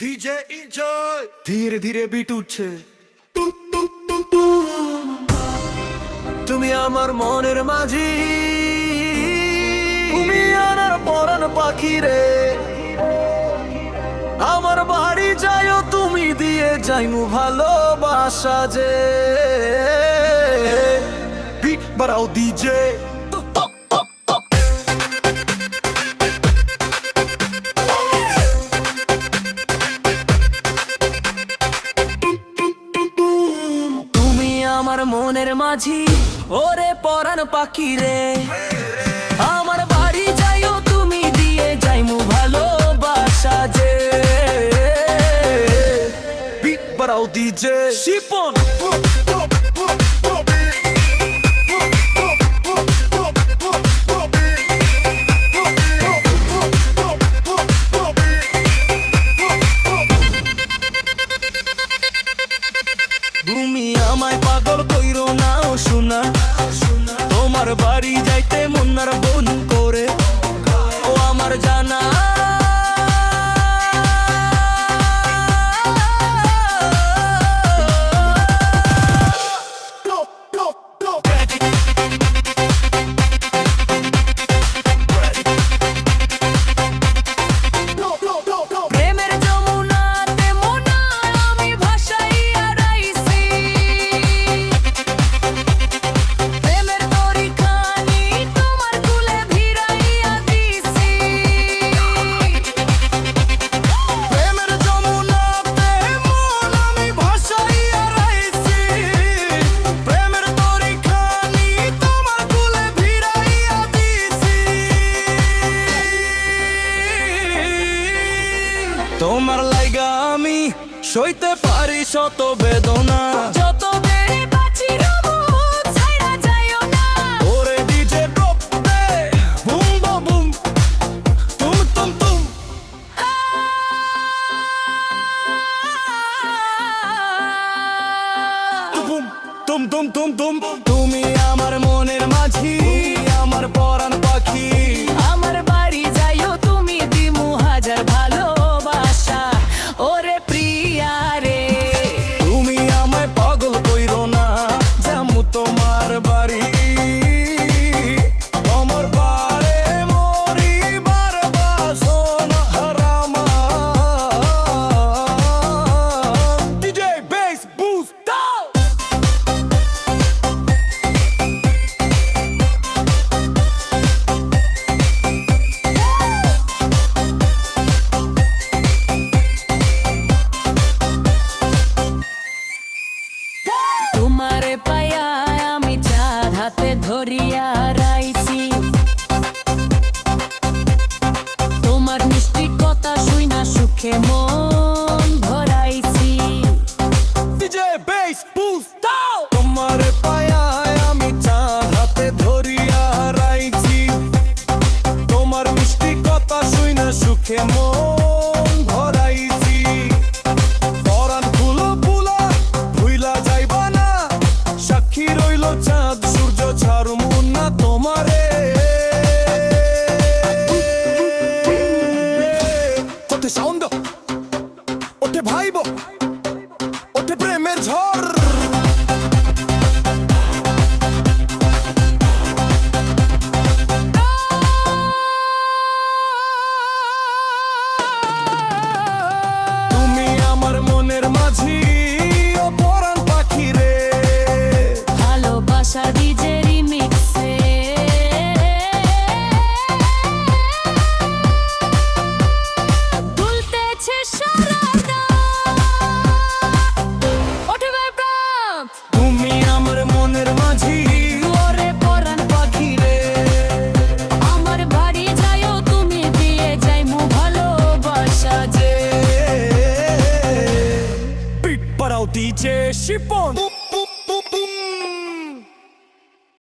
DJ enjoy ধীরে ধীরে bit উঠছে। তুমি আমার মনের মাঝি, তুমি আমার পরাণ পাখি রে। আমার বাড়ি যাইও তুমি, দিয়ে যাইমু ভালোবাসা যে। বিট বাড়াও ডিজে। আমার মনের মাঝি, ওরে পরাণ পাখি রে। আমার বাড়ি যাইও তুমি, দিয়ে যাইমু ভালোবাসা যে। বিট বাড়াও ডিজে শিপন। তুমি আমায় পাগল কইরো না ও শোনা, তোমার বাড়ি যাইতে মনার বোন করে ও আমার জানা। তোমার লাইগা আমি সইতে পারি শত বেদনা, যত বেড়ে বাঁচি রবো ছাইড়া যাইও না। ওরে ডিজে ড্রপ দে বুম বা বুম, তুম তুম তুম। বুম তুম তুম তুম তুম। তুমি আমার মনের মাঝি, আমার পরাণ পাখি। আমার বাড়ি যাইও তুমি, দিমু হাজার ভালোবাসা ওরে প্রিয়া রে। তুমি আমায় পাগল কইরো না, যামু তোমার বাড়ি। তোমার বারে মরি বারবাসনা হারামা। ডিজে বেস বুস্ট দাও। তোমারে পায়া আমি চাঁদ হাতে ধরিয়া রাইছি, তোমার মিষ্টি কথা শুইনা সুখে মন ভরাইছি। ডিজে বেস বুস্ট দাও। তোমারে পায়া আমি চাঁদ হাতে ধরিয়া রাইছি, তোমার মিষ্টি কথা শুইনা সুখে মন ভরাইছি। পরাণ ফুলো ফুলা ভুইলা যাইবা না, সাক্ষী রইল চাঁদ সূর্য ছাড়মু না তোমারে। ওঠে সাউন্ড, ওঠে ভাইব, ওঠে প্রেমের ঝড়। তুমি আমার মনের মাঝি, ও পরাণ পাখি রে। ভালোবাসা ডিজে রিমিক্সে দুলতেছে সারাটা। ওঠে ভাইব্রান্ট। তুমি আমার মনের মাঝি, ওরে পরাণ পাখি রে। আমার বাড়ি যাইও তুমি, দিয়ে যাইমু ভালোবাসা যে। বিট বাড়াও ডিজে শিপন।